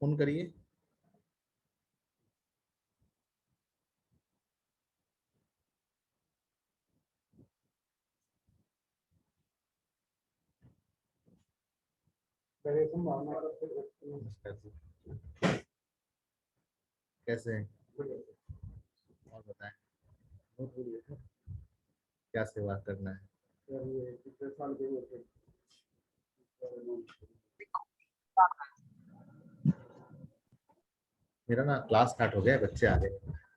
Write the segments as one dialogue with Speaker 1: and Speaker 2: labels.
Speaker 1: Phone करिए। कैसे हैं? और बताएं, क्या सेवा करना है? मेरा ना क्लास स्टार्ट हो गया है, बच्चे आ गए,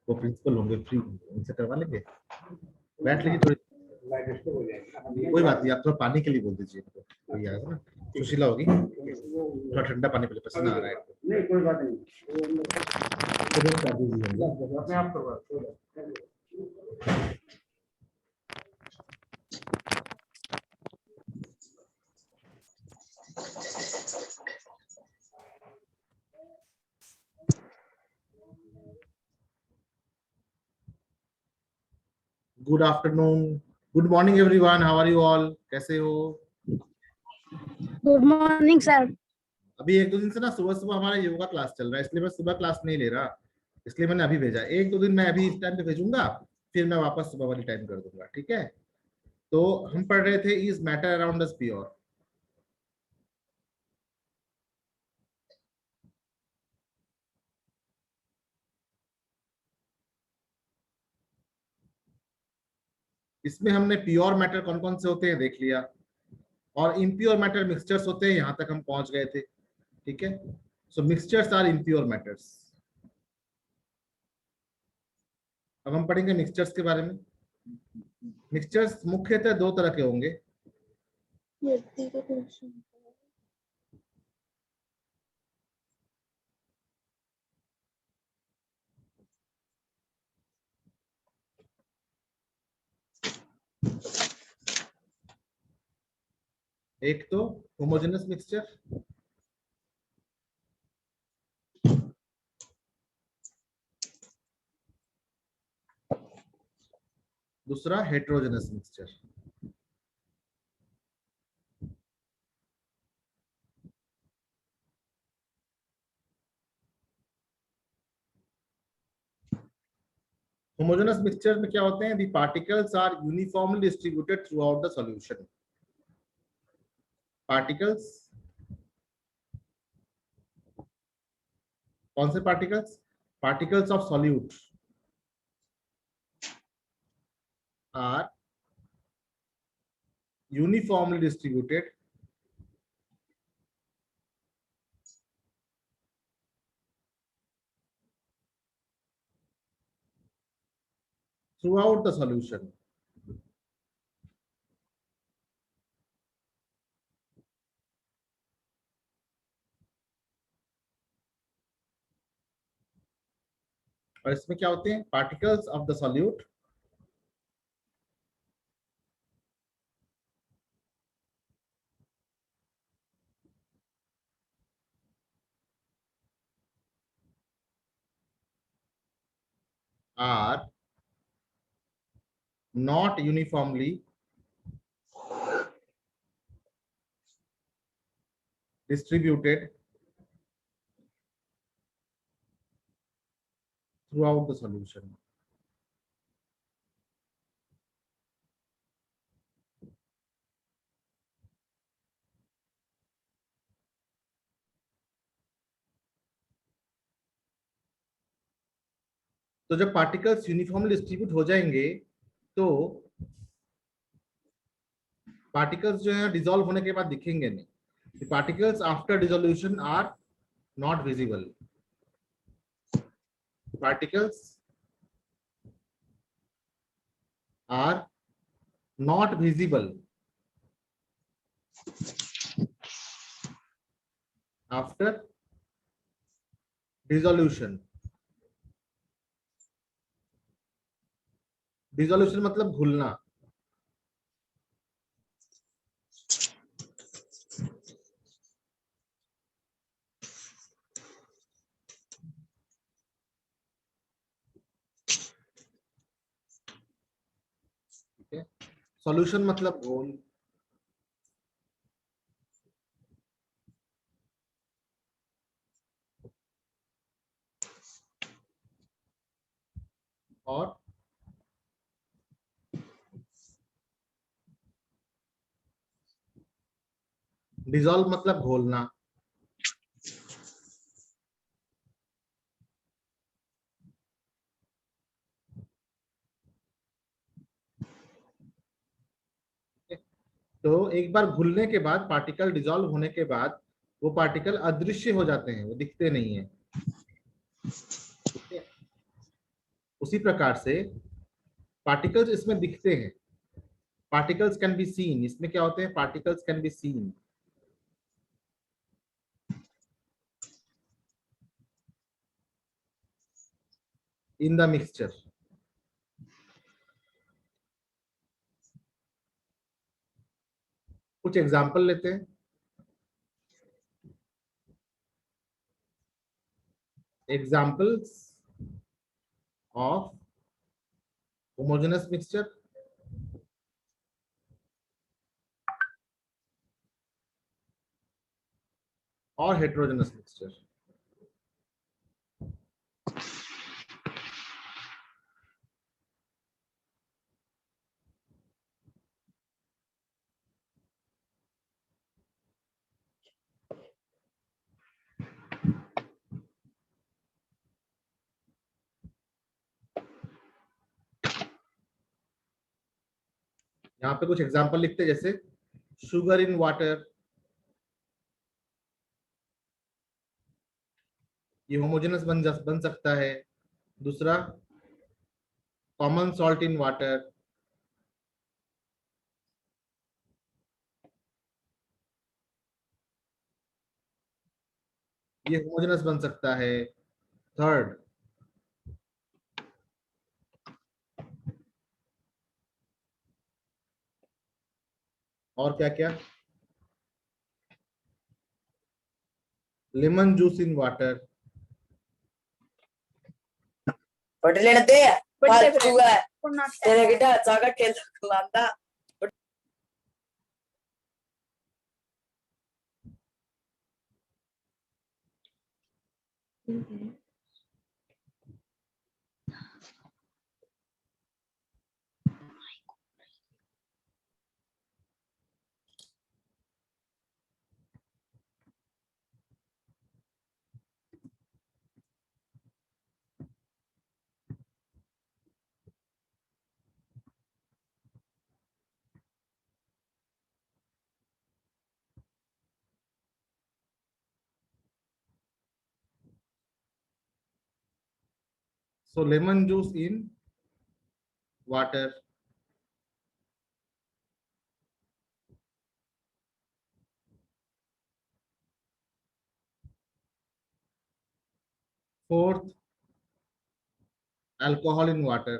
Speaker 1: वो प्रिंसिपल होंगे, फ्री होंगे, उनसे करवा लेंगे। बैठ लीजिए थोड़ी, कोई बात नहीं, आप थोड़ा पानी के लिए बोल दीजिए, कोई आएगा ना, सुशीला होगी, थोड़ा ठंडा पानी पीले, पसीना आ रहा है। नहीं कोई बात नहीं, अपने आप करवा। Good afternoon, good morning everyone, how are you all? कैसे हो?
Speaker 2: Good morning sir.
Speaker 1: अभी एक दो दिन से ना सुबह सुबह हमारा योगा क्लास चल रहा है, इसलिए मैं सुबह क्लास नहीं ले रहा, इसलिए मैंने अभी भेजा। एक दो दिन मैं अभी इस टाइम पे भेजूंगा, फिर मैं वापस सुबह वाली टाइम कर दूंगा, ठीक है? तो हम पढ़ रहे थे is matter around us pure. इसमें हमने प्योर मैटर कौन कौन से होते हैं देख लिया, और इम्प्योर मैटर मिक्सचर्स होते हैं, यहां तक हम पहुंच गए थे, ठीक है? सो मिक्सचर्स आर इम्प्योर मैटर्स। अब हम पढ़ेंगे मिक्सचर्स के बारे में। मिक्सचर्स मुख्यतः दो तरह के होंगे। एक तो होमोजेनस मिक्सचर, दूसरा हेटेरोजेनस मिक्सचर। होमोजेनस मिक्सचर में क्या होते हैं? The particles are uniformly distributed throughout the solution. Particles, कौन से particles? Particles of solute are uniformly distributed throughout the solution। और इसमें क्या होते हैं? Particles of the solute are not uniformly distributed throughout the solution। तो जब particles uniformly distribute हो जाएंगे तो पार्टिकल्स जो है डिसॉल्व होने के बाद दिखेंगे नहीं। Particles after dissolution are not visible. Particles are not visible after dissolution. Dissolution मतलब घुलना। ठीक है, सॉल्यूशन मतलब घोल। और डिसॉल्व मतलब घोलना। तो एक बार घुलने के बाद, पार्टिकल डिसॉल्व होने के बाद वो पार्टिकल अदृश्य हो जाते हैं, वो दिखते नहीं है। ठीक है? उसी प्रकार से पार्टिकल्स इसमें दिखते हैं। पार्टिकल्स कैन बी सीन, इसमें क्या होते हैं, particles can be seen in the mixture. कुछ एग्जांपल लेते हैं। Examples of homogeneous mixture. और हेटेरोजेनस मिक्सचर। यहाँ पे कुछ एग्जांपल लिखते हैं, जैसे शुगर इन वाटर, ये होमोजेनस बन सकता है। दूसरा, कॉमन सॉल्ट इन वाटर, ये होमोजेनस बन सकता है। थर्ड, और क्या क्या, लेमन जूस इन वाटर।
Speaker 2: పొట్టలేనతే పచ్చుగా తెరగిట చాగట్టెంత
Speaker 1: So lemon juice in water. Fourth, alcohol in water.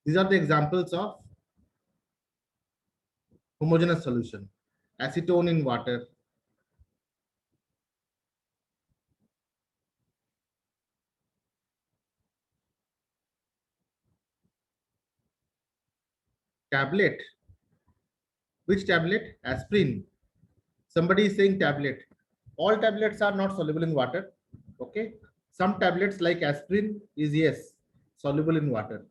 Speaker 1: These are the examples of homogeneous solution. Acetone in water, tablet. Which tablet? Aspirin. Somebody is saying tablet. All tablets are not soluble in water. Okay. Some tablets like aspirin is, yes, soluble in water.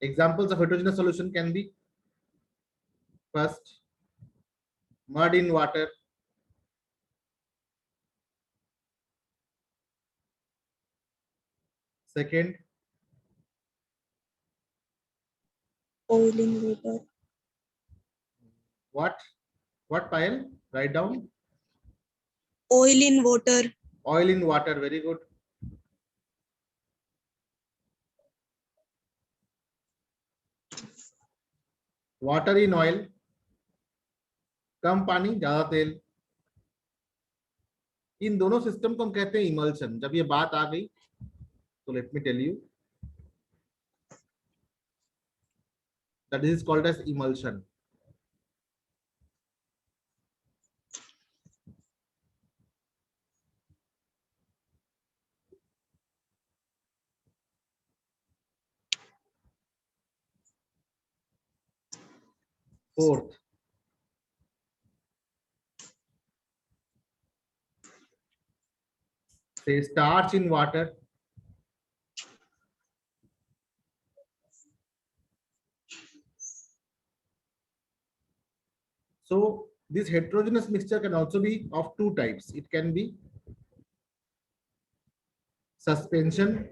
Speaker 1: Examples of heterogeneous solution can be: first, mud in water. Second,
Speaker 3: oil in water,
Speaker 1: what? What, Payal? Write down.
Speaker 3: oil in water,
Speaker 1: Oil in water. Very good. Water in oil. कम पानी ज्यादा तेल। इन दोनों system को हम कहते हैं emulsion. जब ये बात आ गई तो let me tell you that is called as emulsion. Fourth, say starch in water. So this heterogeneous mixture can also be of two types. It can be suspension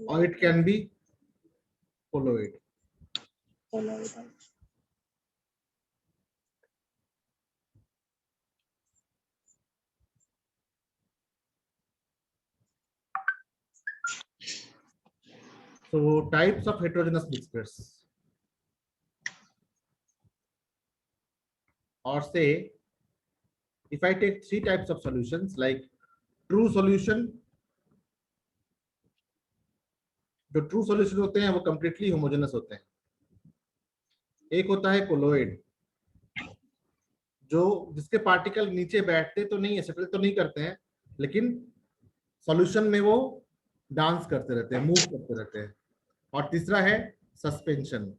Speaker 1: or it can be colloid.
Speaker 3: Colloidal.
Speaker 1: So types of heterogeneous mixtures, or say if I take three types of solutions like true solution, जो true solution होते हैं वो completely homogeneous होते हैं. एक होता है colloid, जो जिसके पार्टिकल नीचे बैठते तो नहीं है, सेटल तो नहीं करते हैं, लेकिन सॉल्यूशन में वो डांस करते रहते हैं, मूव करते रहते हैं. और तीसरा है suspension.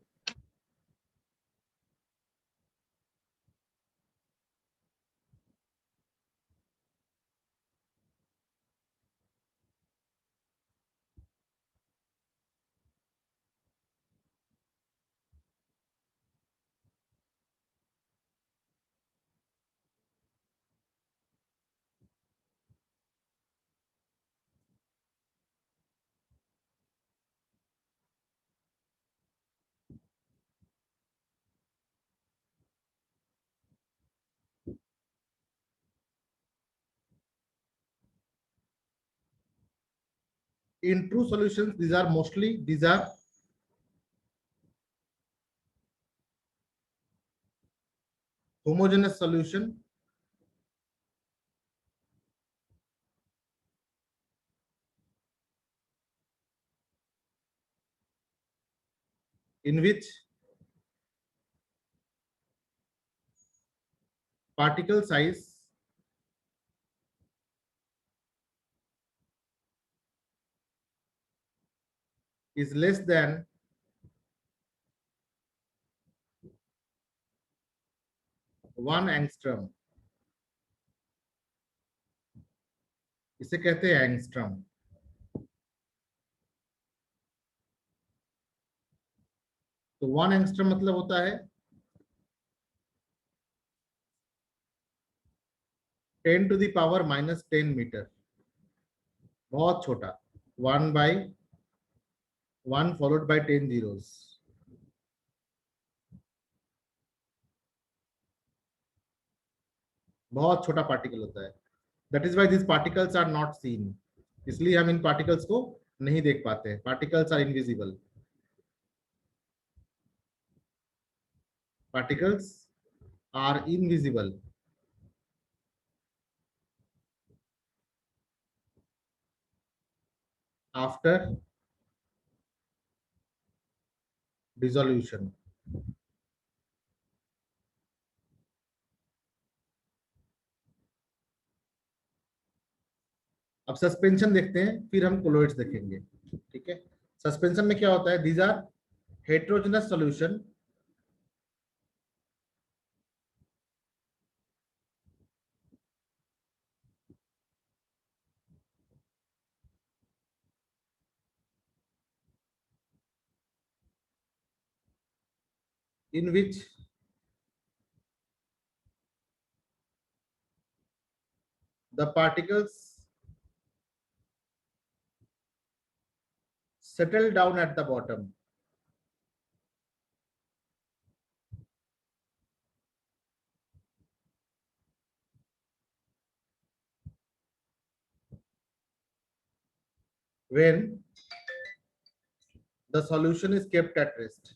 Speaker 1: In true solutions, these are homogeneous solution in which particle size is less than 1 angstrom. इसे कहते हैं एंगस्ट्रम. तो 1 एंगस्ट्रम मतलब होता है 10 to the power minus 10 metre. बहुत छोटा. 1/1 followed by 10 zeros. बहुत छोटा पार्टिकल होता है. That is why this particles are not seen. इसलिए हम इन पार्टिकल्स को नहीं देख पाते हैं. Particles are invisible. Particles are invisible. After dissolution. अब सस्पेंशन देखते हैं, फिर हम कोलोइड्स देखेंगे. ठीक है. सस्पेंशन में क्या होता है? These are heterogeneous solution in which the particles settle down at the bottom. When the solution is kept at rest.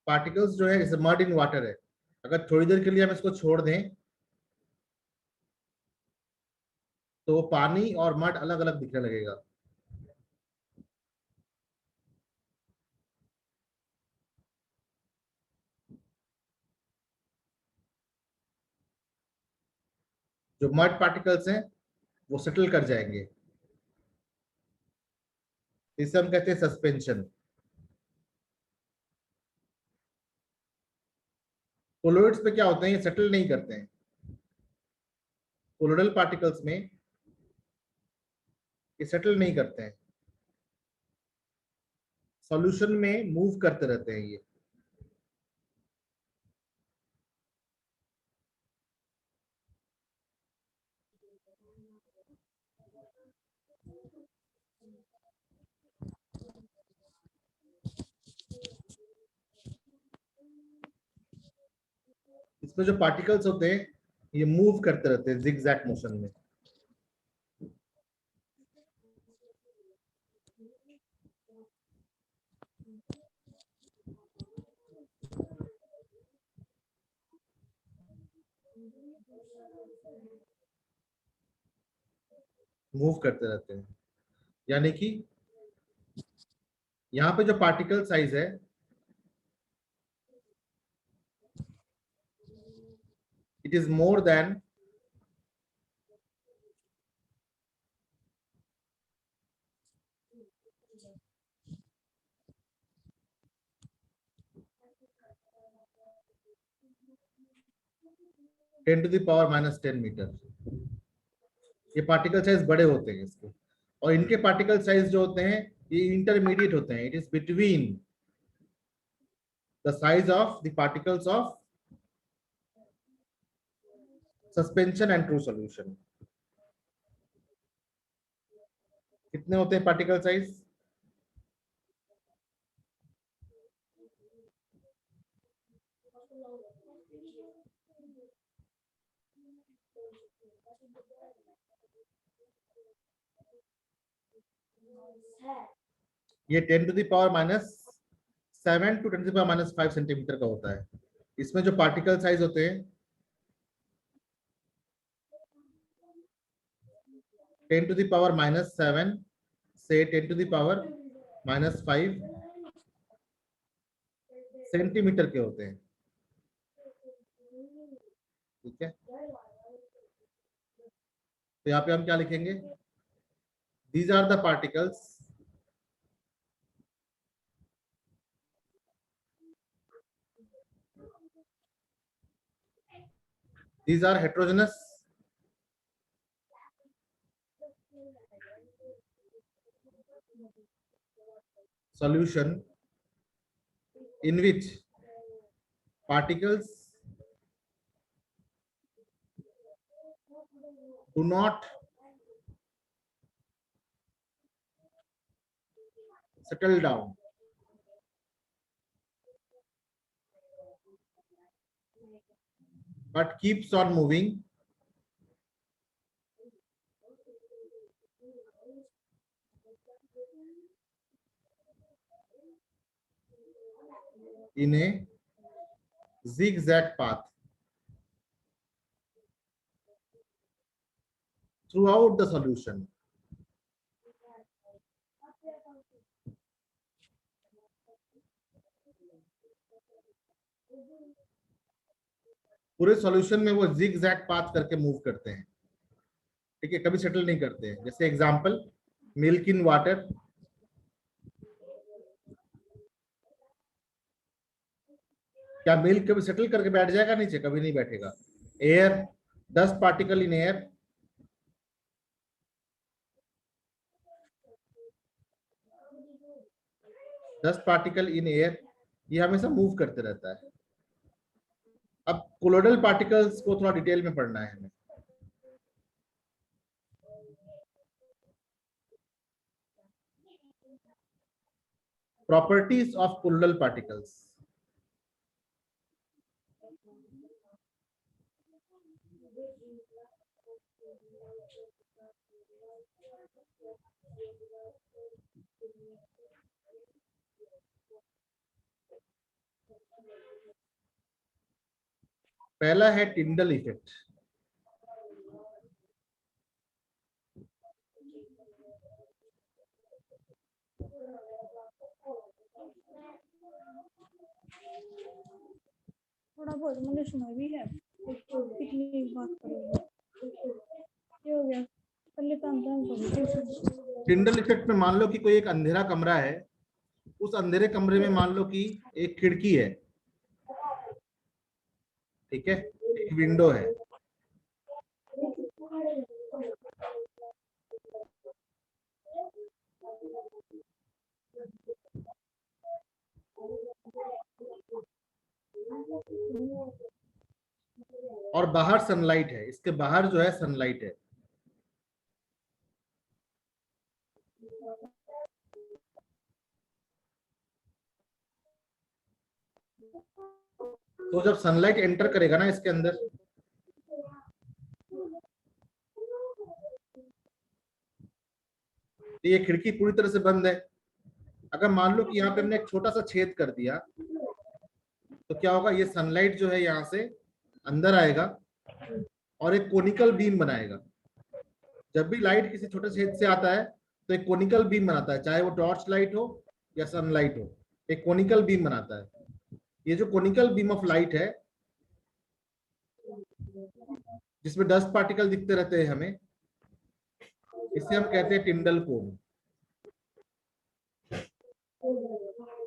Speaker 1: Particles जो है जैसे मड इन वाटर है, अगर थोड़ी देर के लिए हम इसको छोड़ दें तो पानी और मड अलग अलग दिखने लगेगा. जो मड पार्टिकल्स हैं वो सेटल कर जाएंगे, इसे हम कहते हैं सस्पेंशन। कोलोइड्स पे क्या होते हैं, ये सेटल नहीं करते हैं। कोलोइडल पार्टिकल्स में ये सेटल नहीं करते हैं, सॉल्यूशन में मूव करते रहते हैं ये। इसमें जो पार्टिकल्स होते हैं ये मूव करते रहते हैं जिगजैग मोशन में। मूव करते रहते हैं, यानी कि यहाँ पे जो पार्टिकल साइज है it is more than 10⁻⁻10 metre. ये पार्टिकल साइज बड़े होते हैं इसके, और इनके पार्टिकल साइज जो होते हैं ये इंटरमीडिएट होते हैं। It is between the size of the particles of suspension and true solution. कितने होते हैं पार्टिकल साइज? ये 10⁻⁻7 to 10⁻⁻5 सेंटीमीटर का होता है। इसमें जो पार्टिकल साइज होते हैं 10⁻⁻7 से 10⁻⁻5 सेंटीमीटर के होते हैं। ठीक है, तो यहाँ पे हम क्या लिखेंगे? These are the particles these are heterogeneous solution in which particles do not settle down, but keeps on moving in a zigzag path throughout the solution. पूरे सॉल्यूशन में वो zigzag पाथ करके मूव करते हैं। ठीक है, कभी सेटल नहीं करते हैं। जैसे एग्जांपल, मिल्क इन वाटर, क्या मिल्क कभी सेटल करके बैठ जाएगा नीचे? कभी नहीं बैठेगा। Air, dust particle in air, dust particle in air, ये हमेशा मूव करते रहता है। अब कोलोइडल पार्टिकल्स को थोड़ा डिटेल में पढ़ना है हमें। Properties of colloidal particles. पहला है टिंडल इफेक्ट।
Speaker 3: थोड़ा बहुत मुझे सुना भी है, कितनी बात करोगे? ये हो गया पहले काम था।
Speaker 1: टिंडल इफेक्ट में मान लो कि कोई एक अंधेरा कमरा है, उस अंधेरे कमरे में मान लो कि एक खिड़की है, ठीक है, एक विंडो है। और बाहर सनलाइट है, इसके बाहर जो है सनलाइट है। तो जब सनलाइट एंटर करेगा ना इसके अंदर, तो ये खिड़की पूरी तरह से बंद है। अगर मान लो कि यहाँ पे हमने एक छोटा सा छेद कर दिया, तो क्या होगा, ये सनलाइट जो है यहाँ से अंदर आएगा और एक कोनिकल बीम बनाएगा। जब भी लाइट किसी छोटे छेद से आता है तो एक कोनिकल बीम बनाता है, चाहे वो टॉर्च लाइट हो या सनलाइट हो, एक कोनिकल बीम बनाता है। ये जो कोनिकल बीम ऑफ लाइट है, जिसमें डस्ट पार्टिकल दिखते रहते हैं हमें, इसे हम कहते हैं Tyndall cone.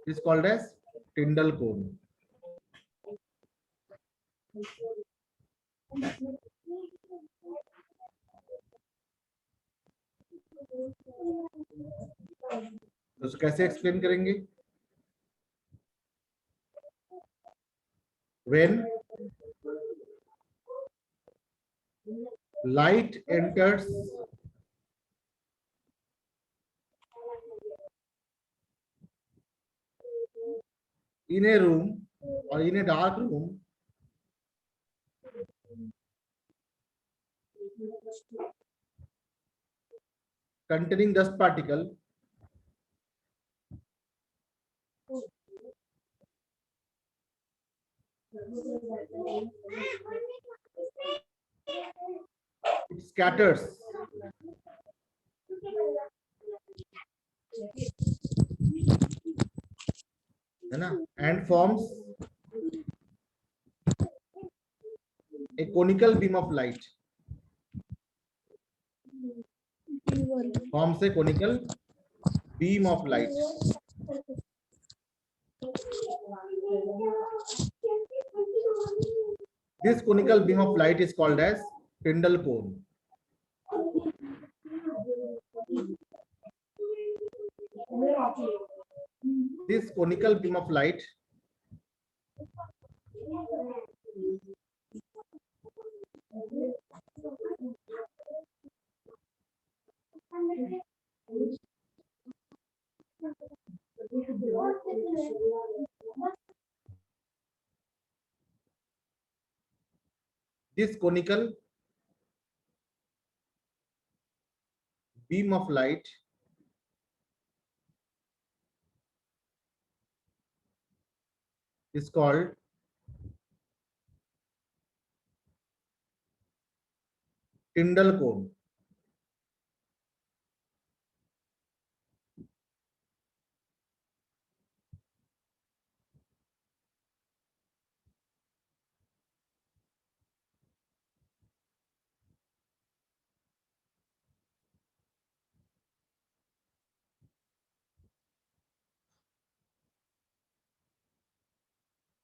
Speaker 1: Is called as Tyndall cone. तो कैसे एक्सप्लेन करेंगे? When light enters in a room or in a dark room, containing dust particle, it scatters है ना, and forms a conical beam of light. Forms a conical beam of light. This conical beam of light is called as Tyndall cone. This conical beam of light this conical beam of light is called Tyndall cone.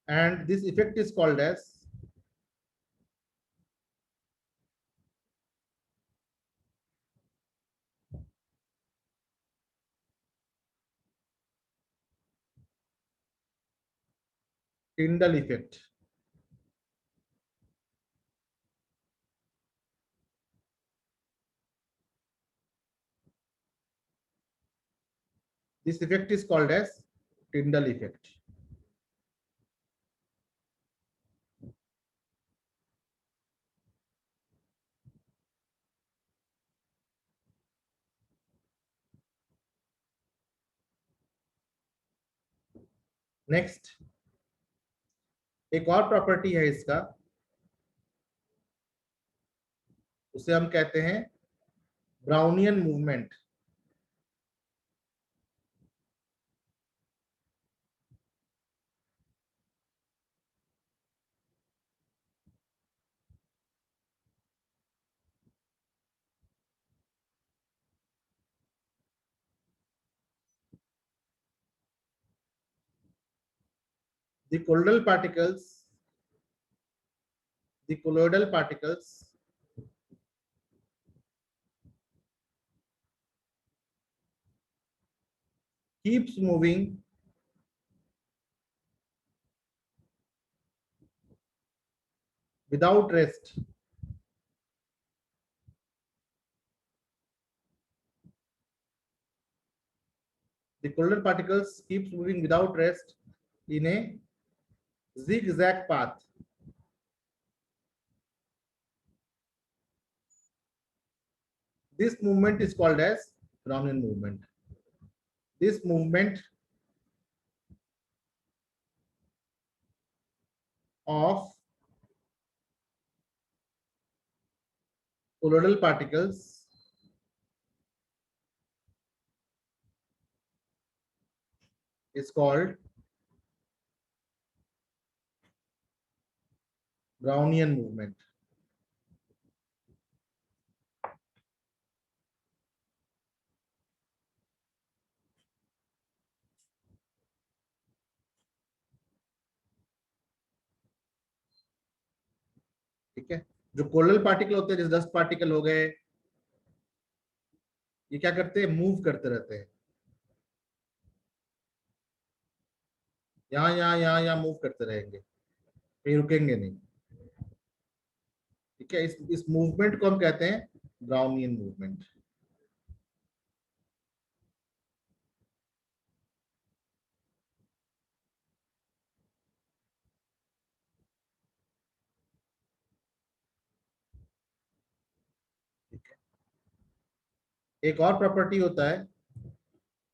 Speaker 1: And this effect is called as Tyndall effect. This effect is called as Tyndall effect. Next एक और property है इसका, उसे हम कहते हैं Brownian movement. The colloidal particles keeps moving without rest. The colloidal particles keeps moving without rest in a zigzag path. This movement is called as Brownian movement. This movement of colloidal particles is called Brownian movement. ठीक है, जो colloidal particle होते हैं, जैसे 10 particle हो गए, ये क्या करते हैं, मूव करते रहते हैं, यहाँ मूव करते रहेंगे, कहीं रुकेंगे नहीं। ठीक है, इस मूवमेंट को हम कहते हैं ब्राउनियन मूवमेंट। ठीक है, एक और प्रॉपर्टी होता है,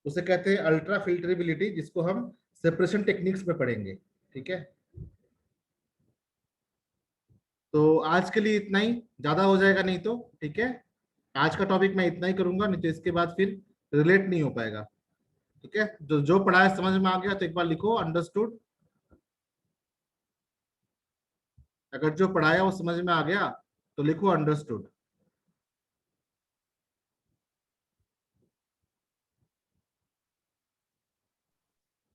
Speaker 1: उसे कहते हैं अल्ट्रा फिल्टरेबिलिटी, जिसको हम सेपरेशन टेक्निक्स में पढ़ेंगे। ठीक है, तो आज के लिए इतना ही, ज्यादा हो जाएगा नहीं तो। ठीक है, आज का टॉपिक मैं इतना ही करूंगा, नहीं तो इसके बाद फिर रिलेट नहीं हो पाएगा। ठीक है, जो पढ़ाया समझ में आ गया तो एक बार लिखो अंडरस्टूड। अगर जो पढ़ाया वो समझ में आ गया तो लिखो अंडरस्टूड।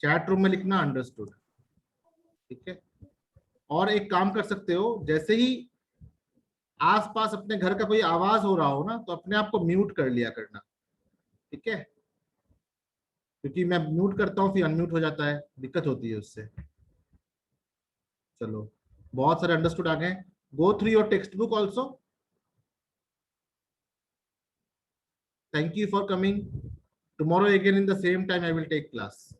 Speaker 1: चैट रूम में लिखना अंडरस्टूड। ठीक है, और एक काम कर सकते हो, जैसे ही आसपास अपने घर का कोई आवाज हो रहा हो ना, तो अपने आप को म्यूट कर लिया करना। ठीक है, क्योंकि मैं म्यूट करता हूँ फिर अनम्यूट हो जाता है, दिक्कत होती है उससे। चलो, बहुत सारे अंडरस्टूड आ गए। Go through your text book also. Thank you for coming. Tomorrow again in the same time I will take class.